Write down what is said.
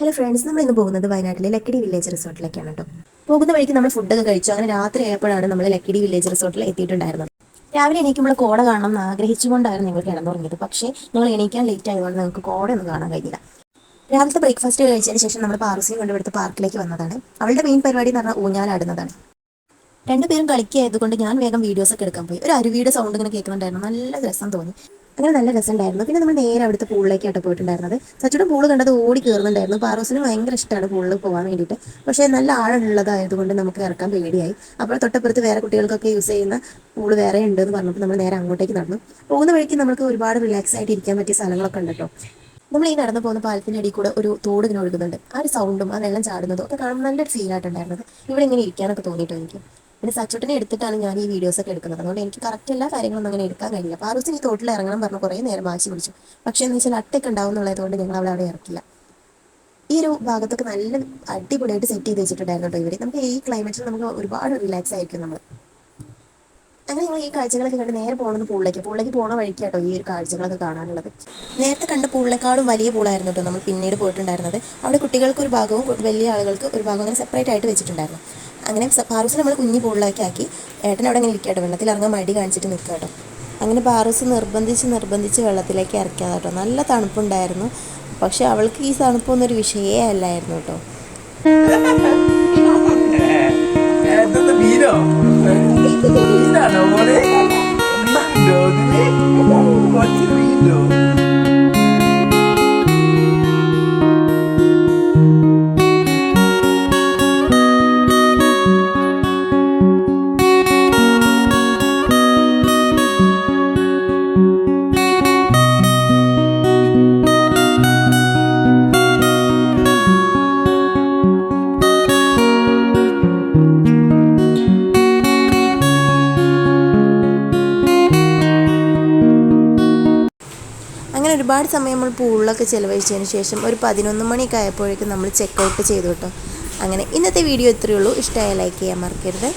Hello friends, നമ്മൾ ഇന്ന് പോകുന്നത് വയനാട്ടിലെ ലക്കിടി വില്ലേജ് റിസോർട്ടിലേക്കാണ് കേട്ടോ. പോകുന്ന വഴിക്ക് നമ്മൾ ഫുഡൊക്കെ കഴിച്ചു. അങ്ങനെ രാത്രി ആയപ്പോഴാണ് നമ്മൾ ലക്കിടി വില്ലേജ് റിസോർട്ടിൽ എത്തിയിട്ടുണ്ടായിരുന്നത്. രാവിലെ എണീക്കുമ്പോൾ കോട കാണണം എന്ന് ആഗ്രഹിച്ചുകൊണ്ടായിരുന്നു ഞങ്ങൾ കിടന്നുറങ്ങിയത്. പക്ഷേ ഞങ്ങൾ എണീക്കാൻ ലേറ്റ് ആയതുകൊണ്ട് നമുക്ക് കോടയൊന്നും കാണാൻ കഴിഞ്ഞില്ല. രാവിലത്തെ ബ്രേക്ക്ഫാസ്റ്റ് കഴിച്ചതിന് ശേഷം നമ്മൾ പാറൂസിനെ കൊണ്ട് ഇവിടുത്തെ പാർക്കിലേക്ക് വന്നതാണ്. അവളുടെ മെയിൻ പരിപാടി എന്ന് പറഞ്ഞാൽ ഊഞ്ഞാലാടുന്നതാണ്. രണ്ടുപേരും കളിക്കുകയായതുകൊണ്ട് ഞാൻ വേഗം വീഡിയോസ് ഒക്കെ എടുക്കാൻ പോയി. ഒരു അരുവിയുടെ സൗണ്ട് ഇങ്ങനെ കേൾക്കുന്നുണ്ടായിരുന്നു. നല്ല രസം തോന്നി. അങ്ങനെ നല്ല രസമുണ്ടായിരുന്നു. പിന്നെ നമ്മൾ നേരെ അവിടുത്തെ പൂളിലേക്കായിട്ട് പോയിട്ടുണ്ടായിരുന്നത്. സച്ചുടെ പൂള് കണ്ടത് ഓടി കയറുന്നുണ്ടായിരുന്നു. പാറൂസിന് ഭയങ്കര ഇഷ്ടമാണ് പൂളിൽ പോകാൻ വേണ്ടിയിട്ട്. പക്ഷേ നല്ല ആഴമുള്ളതായതുകൊണ്ട് നമുക്ക് ഇറക്കാൻ പേടിയായി. അപ്പോൾ തൊട്ടപ്പുറത്ത് വേറെ കുട്ടികൾക്കൊക്കെ യൂസ് ചെയ്യുന്ന പൂള് വേറെ ഉണ്ട് എന്ന് പറഞ്ഞപ്പോൾ നമ്മൾ നേരെ അങ്ങോട്ടേക്ക് നടന്നു. പോകുന്ന വഴിക്ക് നമുക്ക് ഒരുപാട് റിലാക്സ് ആയിട്ട് ഇരിക്കാൻ പറ്റിയ സ്ഥലങ്ങളൊക്കെ ഉണ്ട് കേട്ടോ. നമ്മൾ ഈ നടന്നു പോകുന്ന പാലത്തിൻ്റെ അടിയിൽ കൂടെ ഒരു തോട് ഇങ്ങനെ ഒഴുകുന്നുണ്ട്. ആ ഒരു സൗണ്ടും ആ വെള്ളം ചാടുന്നതും ഒക്കെ കാണുമ്പോൾ നല്ലൊരു ഫീൽ ആയിട്ടുണ്ടായിരുന്നത്. ഇവിടെ ഇങ്ങനെ ഇരിക്കാനൊക്കെ തോന്നിയിട്ടോ എനിക്ക്. പിന്നെ സച്ചുട്ടിനെ എടുത്തിട്ടാണ് ഞാൻ ഈ വീഡിയോസ് ഒക്കെ എടുക്കുന്നത്. അതുകൊണ്ട് എനിക്ക് കറക്റ്റ് എല്ലാ കാര്യങ്ങളൊന്നും അങ്ങനെ എടുക്കാൻ കഴിയില്ല. പാറൂസിന് ഈ തോട്ടിൽ ഇറങ്ങണം പറഞ്ഞ് കുറേ നേരം വാശി പിടിച്ചു. പക്ഷേ എന്ന് വെച്ചാൽ അട്ടയൊക്കെ ഉണ്ടാവും എന്നുള്ളതുകൊണ്ട് ഞങ്ങൾ അവിടെ ഇറക്കില്ല. ഈ ഒരു ഭാഗത്തൊക്കെ നല്ല അടിപൊളിയായിട്ട് സെറ്റ് ചെയ്ത് വെച്ചിട്ടുണ്ടായിരുന്നു കേട്ടോ ഇവർ. നമുക്ക് ഈ ക്ലൈമറ്റിൽ നമുക്ക് ഒരുപാട് റിലാക്സ് ആയിരിക്കും നമ്മൾ. അങ്ങനെ ഞങ്ങൾ ഈ കാഴ്ചകളൊക്കെ കണ്ട് നേരെ പോകുന്നത് പൂളിലേക്ക് പോകുന്ന വഴിക്കാട്ടോ ഈ ഒരു കാഴ്ചകളൊക്കെ കാണാനുള്ളത്. നേരത്തെ കണ്ട പൂളിനേക്കാളും വലിയ പൂളായിരുന്നു കേട്ടോ നമ്മൾ പിന്നീട് പോയിട്ടുണ്ടായിരുന്നത്. അവിടെ കുട്ടികൾക്ക് ഒരു ഭാഗവും വലിയ ആളുകൾക്ക് ഒരു ഭാഗവും അങ്ങനെ സെപ്പറേറ്റ് ആയിട്ട് വെച്ചിട്ടുണ്ടായിരുന്നു. അങ്ങനെ പാറൂസ് നമ്മൾ കുഞ്ഞു പൂളിലേക്ക് ആക്കി. ഏട്ടൻ അവിടെ അങ്ങനെ ഇരിക്കട്ടോ, വെള്ളത്തിൽ ഇറങ്ങാൻ മടി കാണിച്ചിട്ട് നിൽക്കുക കേട്ടോ. അങ്ങനെ പാറൂസ് നിർബന്ധിച്ച് വെള്ളത്തിലേക്ക് ഇറക്കിയതാണ് കേട്ടോ. നല്ല തണുപ്പുണ്ടായിരുന്നു. പക്ഷെ അവൾക്ക് ഈ തണുപ്പൊന്നും ഒരു വിഷയമേ അല്ലായിരുന്നു കേട്ടോ. അങ്ങനെ ഒരുപാട് സമയം നമ്മൾ പൂളിലൊക്കെ ചിലവഴിച്ചതിന് ശേഷം ഒരു 11 മണിയൊക്കെ ആയപ്പോഴേക്കും നമ്മൾ ചെക്ക് ഔട്ട് ചെയ്തു കേട്ടോ. അങ്ങനെ ഇന്നത്തെ വീഡിയോ ഇത്രയേ ഉള്ളൂ. ഇഷ്ടമായ ലൈക്ക് ചെയ്യാൻ മറക്കരുത്.